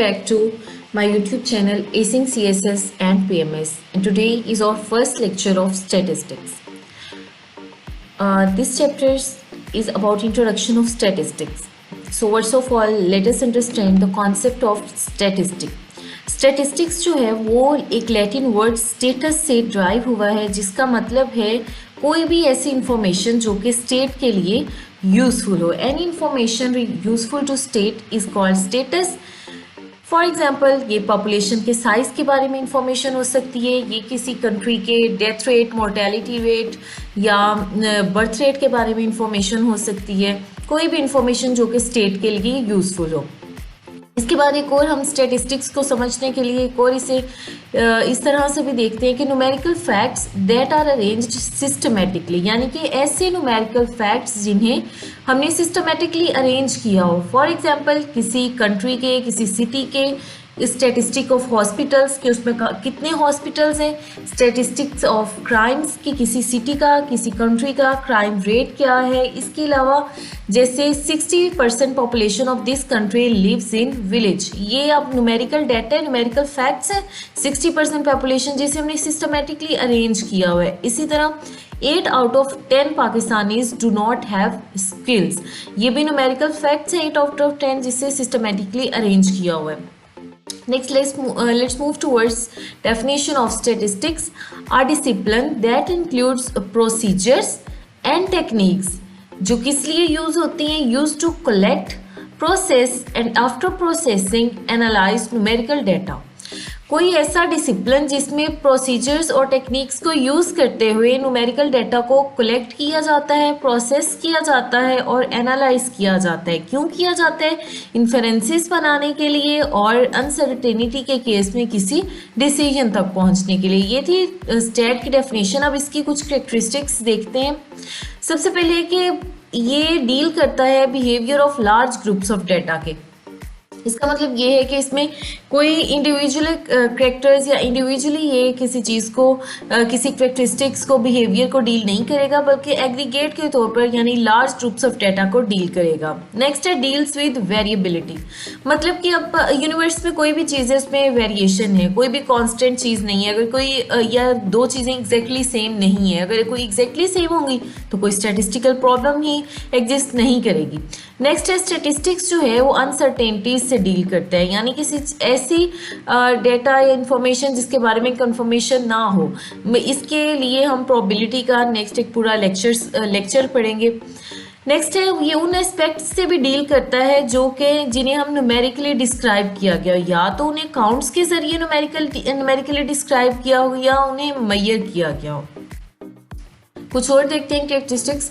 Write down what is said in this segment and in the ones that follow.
back to my YouTube channel Acing CSS and PMS, and today is our first lecture of statistics. This chapter is about introduction of statistics. So first of all, let us understand the concept of statistics. Statistics जो है वो एक Latin word status से drive हुआ है, जिसका मतलब है कोई भी ऐसी इंफॉर्मेशन जो कि स्टेट के लिए यूजफुल हो. Any information useful to state is called stats. For example, ये पॉपुलेशन के साइज के बारे में इंफॉर्मेशन हो सकती है, ये किसी कंट्री के डेथ रेट, मोर्टेलिटी रेट या बर्थ रेट के बारे में इंफॉर्मेशन हो सकती है. कोई भी इंफॉर्मेशन जो कि स्टेट के लिए यूजफुल हो. इसके बाद एक और हम स्टैटिस्टिक्स को समझने के लिए एक और इसे इस तरह से भी देखते हैं कि numerical facts that are arranged systematically, यानी कि ऐसे न्यूमेरिकल फैक्ट्स जिन्हें हमने सिस्टमेटिकली अरेंज किया हो. फॉर एग्जांपल, किसी कंट्री के, किसी सिटी के स्टैटिस्टिक ऑफ हॉस्पिटल्स कि उसमें कितने हॉस्पिटल्स हैं, स्टैटिस्टिक्स ऑफ क्राइम्स कि किसी सिटी का, किसी कंट्री का क्राइम रेट क्या है. इसके अलावा जैसे 60% population of this country lives in village, ये अब न्यूमेरिकल डाटा है, न्यूमेरिकल फैक्ट्स है. 60% पॉपुलेशन जिसे हमने सिस्टमेटिकली अरेंज किया हुआ है. इसी तरह 8 out of 10 Pakistanis do not have skills, ये भी न्यूमेरिकल फैक्ट्स है. 8 out of 10 जिसे सिस्टमेटिकली अरेंज किया हुआ है. Next, let's move towards definition of statistics. A discipline that includes procedures and techniques जो किस लिए यूज होती हैं, used to collect, process and after processing analyze numerical data. कोई ऐसा डिसिप्लिन जिसमें प्रोसीजर्स और टेक्निक्स को यूज़ करते हुए न्यूमेरिकल डाटा को कलेक्ट किया जाता है, प्रोसेस किया जाता है और एनालाइज किया जाता है. क्यों किया जाता है? इन्फरेंसेस बनाने के लिए और अनसर्टेनिटी के केस में किसी डिसीजन तक पहुंचने के लिए. ये थी स्टैट की डेफिनेशन. अब इसकी कुछ कैरेक्टरिस्टिक्स देखते हैं. सबसे पहले कि ये डील करता है behaviour of large groups of data के. इसका मतलब ये है कि इसमें कोई इंडिविजुअल करेक्टर्स या इंडिविजुअली ये किसी चीज़ को, किसी करेक्टरिस्टिक्स को, बिहेवियर को डील नहीं करेगा, बल्कि एग्रीगेट के तौर पर यानी लार्ज ग्रुप्स ऑफ डाटा को डील करेगा. नेक्स्ट है डील्स विद वेरिएबिलिटी. मतलब कि अब यूनिवर्स में कोई भी चीज़ है उसमें वेरिएशन है, कोई भी कांस्टेंट चीज़ नहीं है. अगर कोई या दो चीज़ें एग्जैक्टली सेम नहीं है, अगर कोई एग्जैक्टली सेम होंगी तो कोई स्टैटिस्टिकल प्रॉब्लम ही एग्जिस्ट नहीं करेगी. नेक्स्ट है स्टैटिस्टिक्स जो है वो अनसर्टेनिटीज से डील करता है, यानी किसी ऐसी डेटा या इंफॉर्मेशन जिसके बारे में कंफर्मेशन ना हो. इसके लिए हम प्रोबेबिलिटी का नेक्स्ट एक पूरा लेक्चर पढ़ेंगे. नेक्स्ट है ये उन एस्पेक्ट्स से भी डील करता है जो कि जिन्हें हम न्यूमेरिकली डिस्क्राइब किया गया, या तो उन्हें काउंट्स के जरिए न्यूमेरिकली डिस्क्राइब किया हो या उन्हें मेजर किया गया हो. कुछ और देखते हैं characteristics.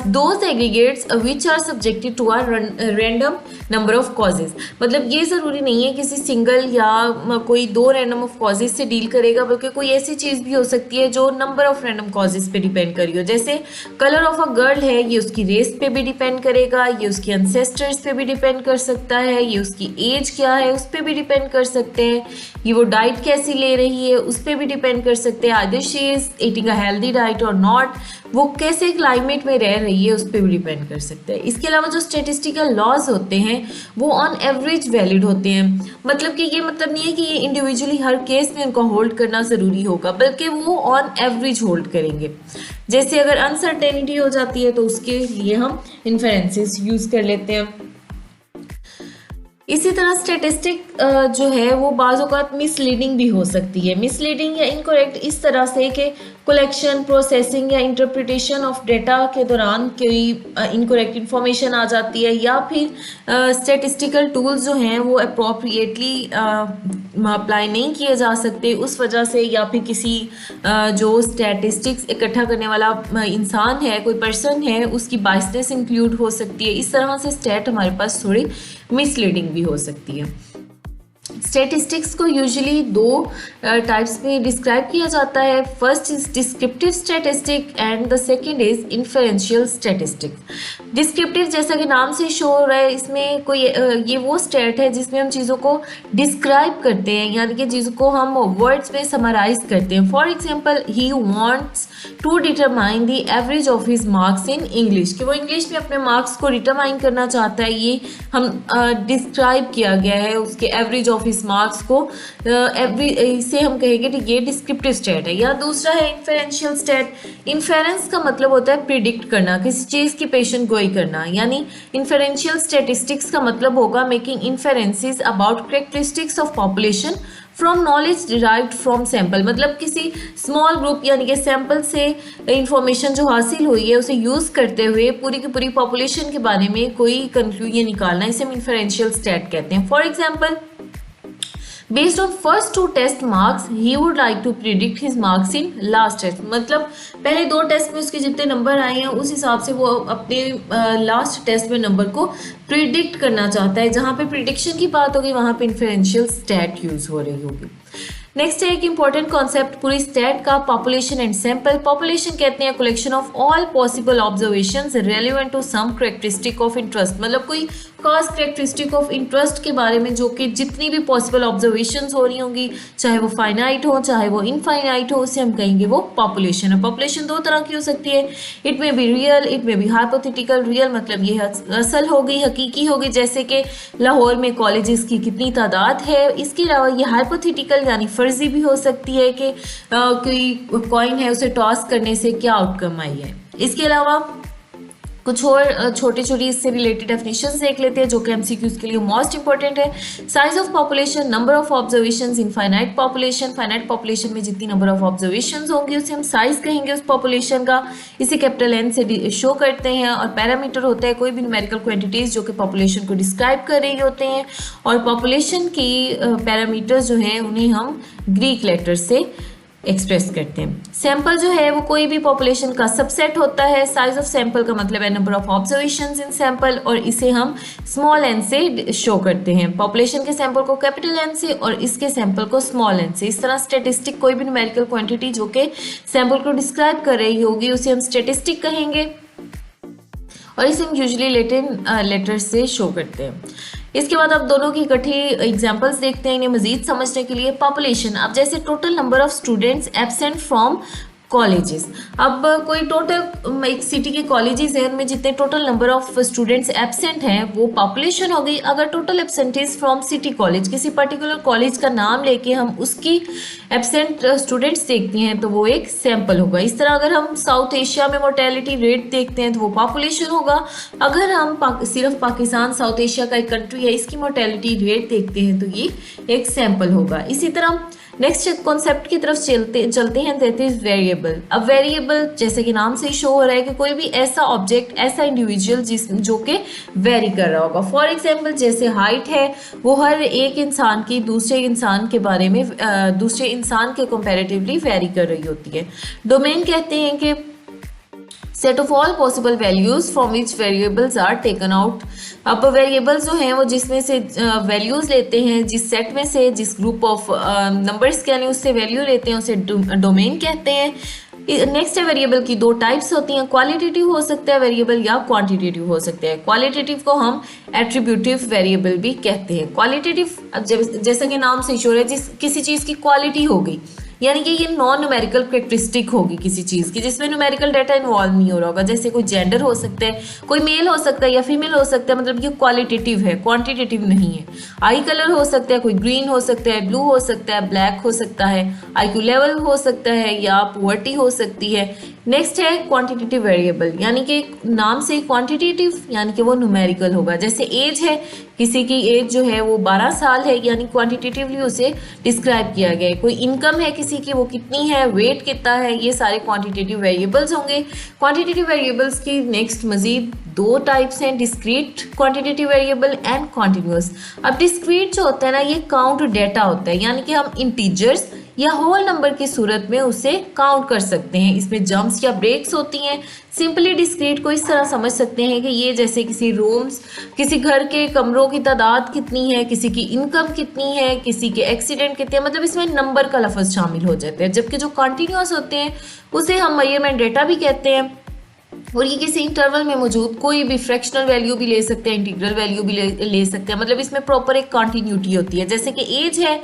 Those aggregates which are subjected to are random number of causes. मतलब ये ज़रूरी नहीं है किसी सिंगल या कोई दो रैंडम ऑफ कॉजेज से डील करेगा, बल्कि कोई ऐसी चीज़ भी हो सकती है जो नंबर ऑफ रैंडम कॉजेज पे डिपेंड करी हो. जैसे कलर ऑफ अ गर्ल है, ये उसकी रेस पे भी डिपेंड करेगा, ये उसकी एंसेस्टर्स पे भी डिपेंड कर सकता है, ये उसकी एज क्या है उस पर भी डिपेंड कर सकते हैं, ये वो डाइट कैसी ले रही है उस पर भी डिपेंड कर सकते हैं, either she is eating a healthy diet और नॉट, वो कैसे क्लाइमेट में रह रही है उस पर भी डिपेंड कर सकते हैं. इसके अलावा जो स्टैटिस्टिकल लॉज होते हैं वो ऑन एवरेज वैलिड होते हैं. मतलब कि ये मतलब नहीं है कि ये इंडिविजुअली हर केस में उनको होल्ड करना ज़रूरी होगा, बल्कि वो ऑन एवरेज होल्ड करेंगे. जैसे अगर अनसर्टेनिटी हो जाती है तो उसके लिए हम इन्फरेंसेस यूज़ कर लेते हैं. इसी तरह स्टैटिस्टिक जो है वो बाज़ औक़ात मिसलीडिंग भी हो सकती है. मिसलीडिंग या इनकरेक्ट इस तरह से कि कलेक्शन, प्रोसेसिंग या इंटरप्रिटेशन ऑफ डेटा के दौरान कोई इनकरेक्ट इंफॉर्मेशन आ जाती है, या फिर स्टैटिस्टिकल टूल्स जो हैं वो अप्रोप्रिएटली अप्लाई नहीं किए जा सकते उस वजह से, या फिर किसी जो स्टैटिस्टिक्स इकट्ठा करने वाला इंसान है, कोई पर्सन है, उसकी बायसनेस इंक्लूड हो सकती है. इस तरह से स्टैट हमारे पास थोड़ी मिसलीडिंग भी हो सकती है. स्टैटिस्टिक्स को यूजुअली दो टाइप्स में डिस्क्राइब किया जाता है. First is descriptive statistic and the second is inferential statistics. Descriptive जैसा कि नाम से शो हो रहा है, इसमें कोई ये वो स्टेट है जिसमें हम चीज़ों को डिस्क्राइब करते हैं, यानी कि चीज़ों को हम वर्ड्स में समराइज करते हैं. For example, he wants to determine the average of his marks in English, कि वो इंग्लिश में अपने मार्क्स को डिटरमाइन करना चाहता है. ये हम डिस्क्राइब किया गया है उसके एवरेज ऑफ हिज मार्क्स को. इसे हम कहेंगे कि ये डिस्क्रिप्टिव स्टेट है. या दूसरा है इन्फेरेंशियल स्टेट. इन्फेरेंस का मतलब होता है प्रिडिक्ट करना, किसी चीज़ की पेशन गोई करना. यानी इन्फेरेंशियल स्टैटिस्टिक्स का मतलब होगा making inferences about characteristics of population from knowledge derived from sample. मतलब किसी स्मॉल ग्रुप यानी कि सैम्पल से इंफॉर्मेशन जो हासिल हुई है उसे यूज़ करते हुए पूरी की पूरी पॉपुलेशन के बारे में कोई कंक्लूजन निकालना, इसे हम इन्फेरेंशियल स्टेट कहते हैं. For example, based on first 2 test marks he would like to predict his marks in last test. मतलब पहले 2 टेस्ट में उसके जितने नंबर आए हैं उस हिसाब से वो अपने लास्ट टेस्ट में नंबर को प्रिडिक्ट करना चाहता है. जहाँ पे प्रिडिक्शन की बात होगी वहाँ पे इन्फेरेंशियल स्टेट यूज हो रही होगी. नेक्स्ट है एक इंपॉर्टेंट कॉन्सेप्ट पूरी स्टेट का, पॉपुलेशन एंड सैंपल. पॉपुलेशन कहते हैं collection of all possible observations relevant to some characteristic of interest. मतलब कोई खास कैरेक्टरिस्टिक ऑफ इंटरेस्ट के बारे में जो कि जितनी भी पॉसिबल ऑब्जर्वेशंस हो रही होंगी, चाहे वो फाइनाइट हो चाहे वो इनफाइनाइट हो, उसे हम कहेंगे वो पॉपुलेशन है. पॉपुलेशन 2 तरह की हो सकती है. इट में बी रियल, इट में बी हाइपोथेटिकल. रियल मतलब ये असल हो गई, हकीकी हो गई, जैसे कि लाहौर में कॉलेजेस की कितनी तादाद है. इसके अलावा ये हाइपोथेटिकल यानी फर्जी भी हो सकती है कि कोई कॉइन है उसे टॉस करने से क्या आउटकम आई है. इसके अलावा कुछ और छोटी छोटी इससे रिलेटेड डेफिनेशंस देख लेते हैं जो कि एमसीक्यूज के लिए मोस्ट इंपॉर्टेंट है. Size of population, number of observations in finite population. Finite population में जितनी नंबर ऑफ ऑब्जर्वेशंस होंगी उसे हम साइज कहेंगे उस पॉपुलेशन का. इसे कैपिटल एन से शो करते हैं. और पैरामीटर होता है कोई भी न्यूमेरिकल क्वांटिटीज जो कि पॉपुलेशन को डिस्क्राइब कर रही होते हैं. और पॉपुलेशन की पैरामीटर्स जो हैं उन्हें हम ग्रीक लेटर से एक्सप्रेस करते हैं. सैंपल जो है वो कोई भी पॉपुलेशन का सबसेट होता है. साइज ऑफ सैंपल का मतलब है number of observations in sample, और इसे हम स्मॉल एन से शो करते हैं. पॉपुलेशन के सैंपल को कैपिटल एन से और इसके सैंपल को स्मॉल एन से. इस तरह स्टैटिस्टिक कोई भी न्यूमेरिकल क्वांटिटी जो कि सैंपल को डिस्क्राइब कर रही होगी उसे हम स्टैटिस्टिक कहेंगे, और इसे हम यूजुअली लैटिन लेटर से शो करते हैं. इसके बाद आप दोनों की इकट्ठी एग्जांपल्स देखते हैं इन्हें मजीद समझने के लिए. पॉपुलेशन, अब जैसे total number of students absent from colleges. अब कोई टोटल एक सिटी के कॉलेजेस हैं उनमें जितने total number of students absent हैं वो पॉपुलेशन हो गई. अगर टोटल एब्सेंटेज फ्रॉम सिटी कॉलेज, किसी पर्टिकुलर कॉलेज का नाम लेके हम उसकी एब्सेंट स्टूडेंट्स देखते हैं तो वो एक सैंपल होगा. इस तरह अगर हम साउथ एशिया में मोर्टेलिटी रेट देखते हैं तो वो पॉपुलेशन होगा. अगर हम सिर्फ पाकिस्तान साउथ एशिया का एक कंट्री है इसकी मोर्टेलिटी रेट देखते हैं तो ये एक सैंपल होगा. इसी तरह नेक्स्ट कॉन्सेप्ट की तरफ चलते हैं, दैट इज वेरिएबल. अब वेरिएबल जैसे कि नाम से ही शो हो रहा है कि कोई भी ऐसा ऑब्जेक्ट, ऐसा इंडिविजुअल जो कि वेरी कर रहा होगा. फॉर एग्जांपल जैसे हाइट है वो हर एक इंसान की दूसरे इंसान के बारे में दूसरे इंसान के कंपैरेटिवली वेरी कर रही होती है. डोमेन कहते हैं कि set of all possible values from which variables are taken out. अब वेरिएबल्स जो हैं वो जिसमें से वैल्यूज लेते हैं, जिस सेट में से, जिस ग्रुप ऑफ नंबर्स के यानी उससे वैल्यू लेते हैं उसे डोमेन कहते हैं. नेक्स्ट है वेरिएबल की 2 टाइप्स होती हैं. क्वालिटेटिव हो सकता है वेरिएबल या क्वांटिटेटिव हो सकता है. क्वालिटेटिव को हम एट्रीब्यूटिव वेरिएबल भी कहते हैं. क्वालिटेटिव जैसा कि नाम से शो है किसी चीज़ की क्वालिटी होगी, यानी कि ये नॉन न्यूमेरिकल कैरेक्टरिस्टिक होगी किसी चीज़ की जिसमें न्यूमेरिकल डाटा इन्वॉल्व नहीं हो रहा होगा. जैसे कोई जेंडर हो सकता है, कोई मेल हो सकता है या फीमेल हो सकता है, मतलब ये क्वालिटेटिव है, क्वांटिटेटिव नहीं है. आई कलर हो सकता है, कोई ग्रीन हो सकता है, ब्लू हो सकता है, ब्लैक हो सकता है, IQ लेवल हो सकता है या पुअर्टी हो सकती है. नेक्स्ट है क्वांटिटेटिव वेरिएबल, यानी कि नाम से क्वांटिटेटिव यानी कि वो न्यूमेरिकल होगा. जैसे एज है, किसी की एज जो है वो 12 साल है यानी क्वांटिटेटिवली उसे डिस्क्राइब किया गया है. कोई इनकम है किसी की वो कितनी है, वेट कितना है, ये सारे क्वांटिटेटिव वेरिएबल्स होंगे. क्वांटिटेटिव वेरिएबल्स की नेक्स्ट मजीद 2 टाइप्स हैं, discrete quantitative variable and continuous. अब डिस्क्रीट जो होता है ना ये काउंट डेटा होता है, यानी कि हम इंटीजर्स या होल नंबर की सूरत में उसे काउंट कर सकते हैं। इसमें जंप्स या ब्रेक्स होती हैं। सिंपली डिस्क्रीट को इस तरह समझ सकते हैं कि ये जैसे किसी रूम्स, किसी घर के कमरों की तादाद कितनी है, किसी की इनकम कितनी है, किसी के एक्सीडेंट कितने हैं, मतलब इसमें नंबर का लफ्ज़ शामिल हो जाता है। जबकि जो कॉन्टीन्यूअस होते हैं उसे हम मेजरमेंट डेटा भी कहते हैं, और ये किसी इंटरवल में मौजूद कोई भी फ्रैक्शनल वैल्यू भी ले सकते हैं, इंटीग्रल वैल्यू भी ले सकते हैं, मतलब इसमें प्रॉपर एक कॉन्टीन्यूटी होती है। जैसे कि एज है,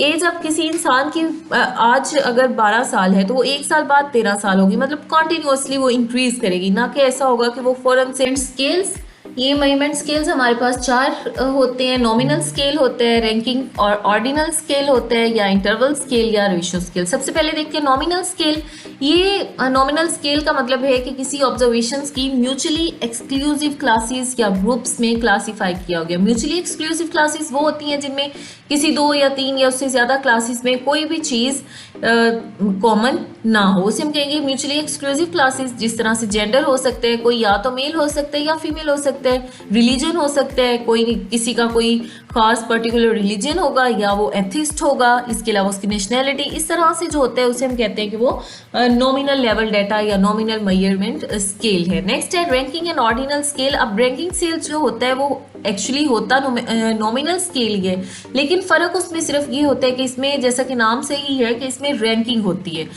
एज अब किसी इंसान की आज अगर 12 साल है तो वो 1 साल बाद 13 साल होगी, मतलब कॉन्टीन्यूअसली वो इंक्रीज करेगी, ना कि ऐसा होगा कि वो फौरन से। स्केल्स, ये मेजरमेंट स्केल्स हमारे पास 4 होते हैं। नॉमिनल स्केल होता है, रैंकिंग और ऑर्डिनल स्केल होता है, या इंटरवल स्केल या रेशियो स्केल। सबसे पहले देखते हैं नॉमिनल स्केल। ये नॉमिनल स्केल का मतलब है कि किसी ऑब्जर्वेशंस की म्यूचुअली एक्सक्लूसिव क्लासेस या ग्रुप्स में क्लासीफाई किया गया। म्यूचुअली एक्सक्लूसिव क्लासेस वो होती हैं जिनमें किसी 2 या 3 या उससे ज़्यादा क्लासेस में कोई भी चीज़ कॉमन ना हो, उसे हम कहेंगे म्यूचुअली एक्सक्लूसिव क्लासेस। जिस तरह से जेंडर हो सकते हैं, कोई या तो मेल हो सकता है या फीमेल हो सकता है, रिलीजन हो सकता है, कोई किसी का कोई खास पर्टिकुलर रिलीजन होगा या वो एथिस्ट होगा, इसके अलावा उसकी नेशनैलिटी, इस तरह से जो होता है उसे हम कहते हैं कि वो नॉमिनल लेवल डाटा या नॉमिनल मेजरमेंट स्केल है। नेक्स्ट है रैंकिंग एंड ऑर्डिनल स्केल। अब रैंकिंग स्केल जो होता है वो एक्चुअली होता नॉमिनल स्केल ही है, लेकिन फ़र्क उसमें सिर्फ ये होता है कि इसमें जैसा कि नाम से ही है कि इसमें रैंकिंग होती है।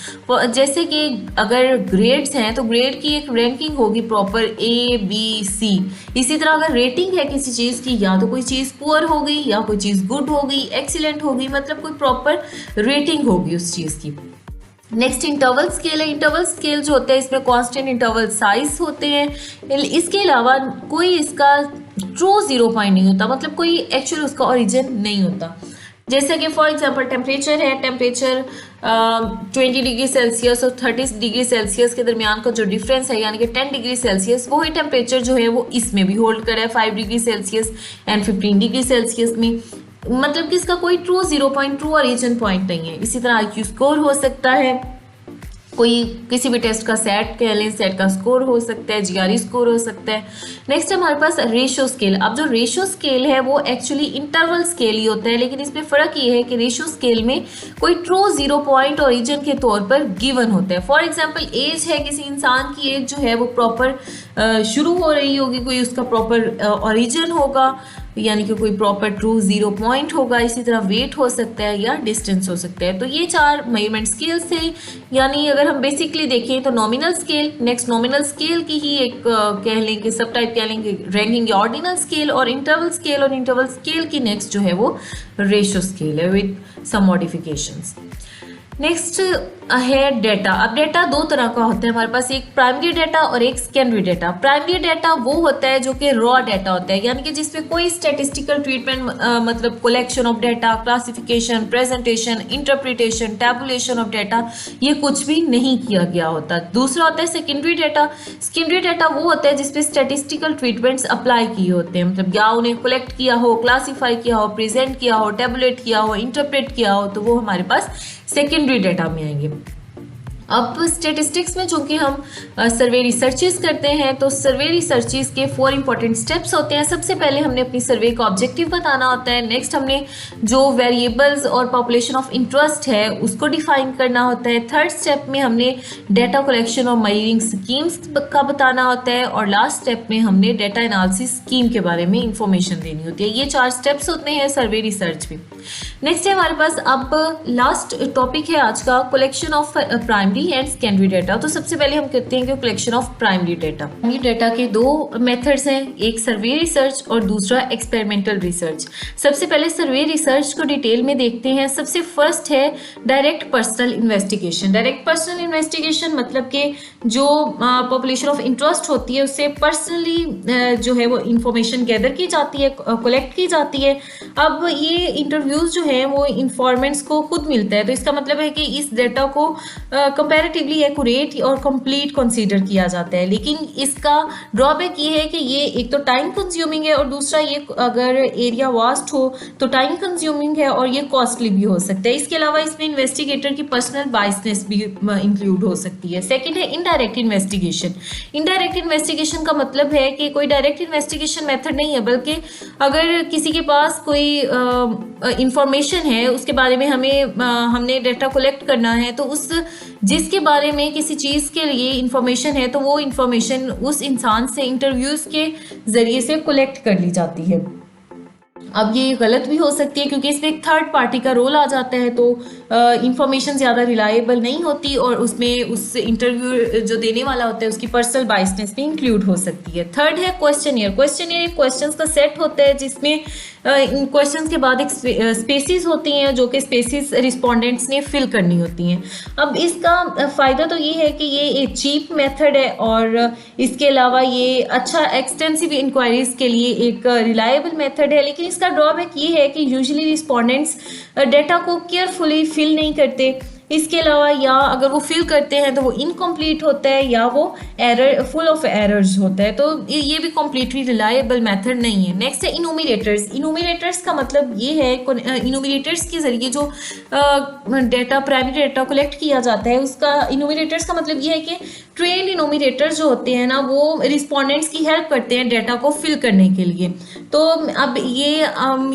जैसे कि अगर ग्रेड्स हैं तो ग्रेड की एक रैंकिंग होगी प्रॉपर A, B, C। इसी तरह अगर रेटिंग है किसी चीज़ की, या तो कोई चीज़ पुअर होगी या कोई चीज़ गुड होगी, एक्सीलेंट होगी, मतलब कोई प्रॉपर रेटिंग होगी उस चीज़ की। नेक्स्ट इंटरवल स्केल है। इंटरवल स्केल जो होता है इसमें कांस्टेंट इंटरवल साइज होते हैं। इसके अलावा कोई इसका ट्रू 0 पॉइंट नहीं होता, मतलब कोई एक्चुअल उसका ओरिजिन नहीं होता। जैसे कि फॉर एग्जांपल टेम्परेचर है, टेम्परेचर 20 डिग्री सेल्सियस और 30 डिग्री सेल्सियस के दरमियान का जो डिफरेंस है, यानी कि 10 डिग्री सेल्सियस, वही टेम्परेचर जो है वो इसमें भी होल्ड करे 5 degree Celsius and 15 degree Celsius में, मतलब कि इसका कोई true 0 point, true origin point नहीं है। इसी तरह IQ स्कोर हो सकता है, कोई किसी भी टेस्ट का सेट कह लें, सेट का स्कोर हो सकता है, GRE स्कोर हो सकता है। नेक्स्ट हमारे पास रेशियो स्केल। अब जो रेशियो स्केल है वो एक्चुअली इंटरवल स्केल ही होता है, लेकिन इसमें फ़र्क ये है कि रेशियो स्केल में कोई ट्रू 0 पॉइंट ओरिजिन के तौर पर गिवन होता है। फॉर एग्जांपल एज है, किसी इंसान की एज जो है वो प्रॉपर शुरू हो रही होगी, कोई उसका प्रॉपर ओरिजिन होगा, यानी कि कोई प्रॉपर ट्रू 0 पॉइंट होगा। इसी तरह वेट हो सकता है या डिस्टेंस हो सकता है। तो ये 4 मेजरमेंट स्केल्स थे। यानी अगर हम बेसिकली देखें तो nominal scale, next nominal scale की ही एक कह लें कि सब टाइप कह लें कि रैंकिंग या ऑर्डिनल स्केल, और इंटरवल स्केल, और इंटरवल स्केल की नेक्स्ट जो है वो रेशियो स्केल है विद सम मॉडिफिकेशंस। नेक्स्ट है डेटा। अब डेटा 2 तरह का होता है हमारे पास, एक प्राइमरी डेटा और एक सेकेंडरी डेटा। प्राइमरी डेटा वो होता है जो कि रॉ डेटा होता है, यानी कि जिसमें कोई स्टैटिस्टिकल ट्रीटमेंट मतलब collection of data, classification, presentation, interpretation, tabulation of data, ये कुछ भी नहीं किया गया होता। दूसरा होता है सेकेंडरी डेटा। सेकेंडरी डेटा वो होता है जिसपे स्टैटिस्टिकल ट्रीटमेंट्स अप्लाई किए होते हैं, मतलब या उन्हें कलेक्ट किया हो, क्लासीफाई किया हो, प्रेजेंट किया हो, टैबुलेट किया हो, इंटरप्रेट किया हो, तो वो हमारे पास सेकेंडरी डेटा में आएंगे। अब स्टेटिस्टिक्स में चूंकि हम सर्वे रिसर्चेस करते हैं, तो सर्वे रिसर्चेस के 4 इंपॉर्टेंट स्टेप्स होते हैं। सबसे पहले हमने अपनी सर्वे का ऑब्जेक्टिव बताना होता है। नेक्स्ट हमने जो वेरिएबल्स और पॉपुलेशन ऑफ इंटरेस्ट है उसको डिफाइन करना होता है। थर्ड स्टेप में हमने डेटा कलेक्शन और मेजरिंग स्कीम्स का बताना होता है, और लास्ट स्टेप में हमने डेटा एनालिसिस स्कीम के बारे में इंफॉर्मेशन देनी होती है। ये 4 स्टेप्स होते हैं सर्वे रिसर्च में। नेक्स्ट है हमारे पास अब लास्ट टॉपिक है आज का, collection of primary and secondary data. तो सबसे पहले हम कहते हैं कि collection of primary data. Primary data के 2 मेथड्स हैं, एक सर्वे रिसर्च और दूसरा एक्सपेरिमेंटल रिसर्च। सबसे पहले सर्वे रिसर्च को डिटेल में देखते हैं। सबसे फर्स्ट है direct personal investigation. Direct personal investigation मतलब कि जो पॉपुलेशन ऑफ इंटरेस्ट होती है उससे पर्सनली जो है वो इंफॉर्मेशन गैदर की जाती है, कलेक्ट की जाती है। अब ये इंटरव्यूज जो है वो इंफॉर्मेंट्स को खुद मिलता है, तो इसका मतलब है कि इस डेटा को कंपैरेटिवली एक्यूरेट और कंप्लीट कंसीडर किया जाता है। लेकिन इसका ड्रॉबैक ये है कि ये एक तो टाइम कंज्यूमिंग है, और दूसरा ये अगर एरिया वास्ट हो तो टाइम कंज्यूमिंग है, और ये कॉस्टली भी हो सकता है। इसके अलावा इसमें इन्वेस्टिगेटर की पर्सनल बायसनेस भी इंक्लूड हो सकती है। सेकंड है इनडायरेक्ट इन्वेस्टिगेशन। इनडायरेक्ट इन्वेस्टिगेशन का मतलब है कि कोई डायरेक्ट इन्वेस्टिगेशन मेथड नहीं है, बल्कि अगर किसी के पास कोई इंफॉर्मेशन है उसके बारे में हमने डाटा कलेक्ट करना है, तो उस जिसके बारे में किसी चीज़ के लिए इंफॉर्मेशन है तो वो इंफॉर्मेशन उस इंसान से इंटरव्यूज़ के ज़रिए से कलेक्ट कर ली जाती है। अब ये गलत भी हो सकती है क्योंकि इसमें एक थर्ड पार्टी का रोल आ जाता है, तो इंफॉर्मेशन ज़्यादा रिलायबल नहीं होती और उसमें उस इंटरव्यू जो देने वाला होता है उसकी पर्सनल बायसनेस भी इंक्लूड हो सकती है। थर्ड है क्वेश्चनियर। क्वेश्चनियर एक क्वेश्चंस का सेट होता है जिसमें इन क्वेश्चंस के बाद एक स्पेसिस होती हैं जो कि स्पेसिस रिस्पोंडेंट्स ने फिल करनी होती हैं। अब इसका फ़ायदा तो ये है कि ये एक चीप मेथड है और इसके अलावा ये अच्छा एक्सटेंसिव इंक्वायरीज के लिए एक रिलायबल मेथड है, लेकिन इसका ड्रॉबैक ये है कि यूजुअली रिस्पोंडेंट्स डेटा को केयरफुली फिल नहीं करते। इसके अलावा या अगर वो फिल करते हैं तो वो इनकम्प्लीट होता है या वो एरर फुल ऑफ एरर्स होता है, तो ये भी कम्प्लीटली रिलायबल मेथड नहीं है। नेक्स्ट है इनूमिरेटर्स। इनूमिरेटर्स का मतलब ये है इनूमिरेटर्स के ज़रिए जो डेटा प्राइमरी डेटा कलेक्ट किया जाता है उसका इनूमिरेटर्स का मतलब ये है कि ट्रेंड इनोमिनेटर्स जो होते हैं ना वो रिस्पोंडेंट्स की हेल्प करते हैं डेटा को फिल करने के लिए। तो अब ये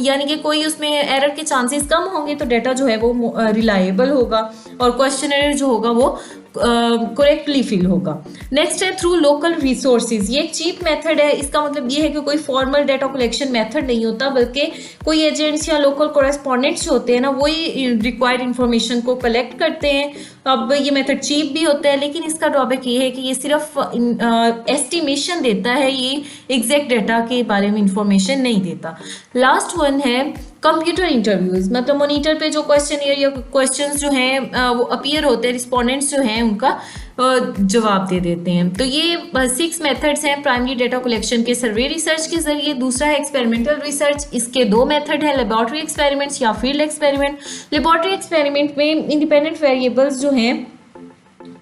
यानी कि कोई उसमें एरर के चांसेस कम होंगे तो डेटा जो है वो रिलायबल होगा और क्वेश्चनर जो होगा वो करेक्टली फिल होगा। नेक्स्ट है थ्रू लोकल रिसोर्सेज। ये एक चीप मेथड है। इसका मतलब ये है कि कोई फॉर्मल डेटा कलेक्शन मेथड नहीं होता बल्कि कोई एजेंट्स या लोकल कोरेस्पोंडेंट्स जो होते हैं ना वही रिक्वायर्ड इंफॉर्मेशन को कलेक्ट करते हैं। अब ये मेथड चीप भी होता है लेकिन इसका ड्रॉबैक ये है कि ये सिर्फ एस्टिमेशन देता है, ये एग्जैक्ट डेटा के बारे में इंफॉर्मेशन नहीं देता। लास्ट वन है कंप्यूटर इंटरव्यूज। मतलब मॉनिटर पे जो क्वेश्चन या क्वेश्चंस जो हैं वो अपीयर होते हैं, रिस्पोंडेंट्स जो हैं उनका जवाब दे देते हैं। तो ये 6 मेथड्स हैं प्राइमरी डेटा कलेक्शन के सर्वे रिसर्च के जरिए। दूसरा है एक्सपेरिमेंटल रिसर्च। इसके 2 मेथड है, लेबोरेटरी एक्सपेरिमेंट्स या फील्ड एक्सपेरिमेंट। लेबोरेटरी एक्सपेरिमेंट में इंडिपेंडेंट वेरिएबल्स जो हैं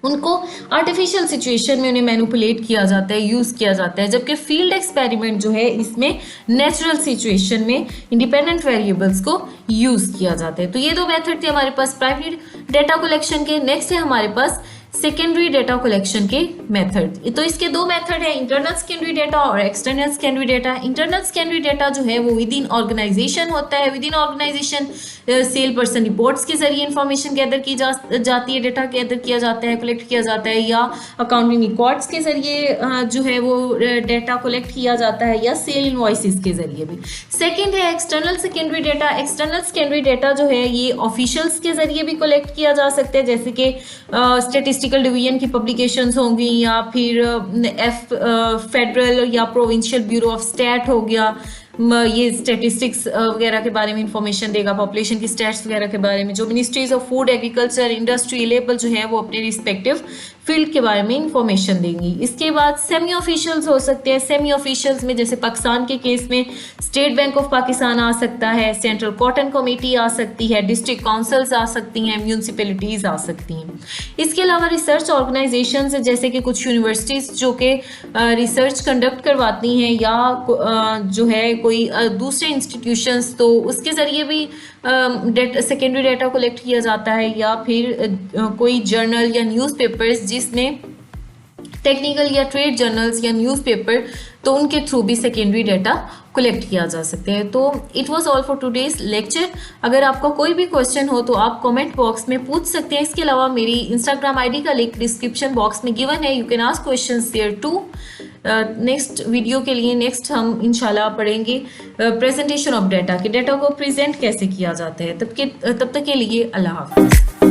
उनको आर्टिफिशियल सिचुएशन में उन्हें मैनिपुलेट किया जाता है, यूज़ किया जाता है, जबकि फील्ड एक्सपेरिमेंट जो है इसमें नेचुरल सिचुएशन में इंडिपेंडेंट वेरिएबल्स को यूज़ किया जाता है। तो ये 2 मेथड थे हमारे पास प्राइमरी डेटा कलेक्शन के। नेक्स्ट है हमारे पास सेकेंडरी डेटा कलेक्शन के मेथड। तो इसके 2 मेथड है, इंटरनल सेकेंडरी डेटा और external secondary data. Internal secondary data जो है वो विद इन ऑर्गेनाइजेशन होता है। Within organisation sale person reports के जरिए इंफॉर्मेशन गैदर की जाती है, डेटा गैदर किया जाता है, कलेक्ट किया जाता है, या अकाउंटिंग रिकॉर्ड्स के जरिए जो है वो डेटा कलेक्ट किया जाता है, या सेल इनवॉइसेस के जरिए भी। सेकेंड है external secondary data. External secondary data जो है ये ऑफिशियल्स के जरिए भी कलेक्ट किया जा सकता है, जैसे कि स्टेटिस्टिकल डिवीजन की पब्लिकेशंस होंगी या फिर फेडरल या प्रोविंशियल ब्यूरो ऑफ स्टैट हो गया, ये स्टेटिस्टिक्स वगैरह के बारे में इंफॉर्मेशन देगा, पॉपुलेशन की स्टैट्स वगैरह के बारे में। जो ministries of food, agriculture, industry, labour जो है वो अपने रिस्पेक्टिव फील्ड के बारे में इंफॉर्मेशन देंगी। इसके बाद सेमी ऑफिशियल्स हो सकते हैं। सेमी ऑफिशियल्स में जैसे पाकिस्तान के केस में स्टेट बैंक ऑफ पाकिस्तान आ सकता है, सेंट्रल कॉटन कमेटी आ सकती है, डिस्ट्रिक्ट काउंसिल्स आ सकती हैं, म्यूनसिपैलिटीज़ आ सकती हैं। इसके अलावा रिसर्च ऑर्गेनाइजेशंस जैसे कि कुछ यूनिवर्सिटीज़ जो कि रिसर्च कंडक्ट करवाती हैं, या जो है कोई दूसरे इंस्टीट्यूशंस, तो उसके ज़रिए भी सेकेंडरी डेटा कलेक्ट किया जाता है, या फिर कोई जर्नल या न्यूज़पेपर्स जिसमें टेक्निकल या ट्रेड जर्नल्स या न्यूज़पेपर, तो उनके थ्रू भी सेकेंडरी डेटा कलेक्ट किया जा सकते हैं। तो it was all for today's lecture. अगर आपका कोई भी क्वेश्चन हो तो आप कमेंट बॉक्स में पूछ सकते हैं। इसके अलावा मेरी इंस्टाग्राम आईडी का लिंक डिस्क्रिप्शन बॉक्स में गिवन है, you can ask questions there too. Next video के लिए नेक्स्ट हम इंशाल्लाह पढ़ेंगे प्रेजेंटेशन ऑफ डेटा, कि डेटा को प्रेजेंट कैसे किया जाता है। तब तक के लिए अल्लाह हाफ़िज़।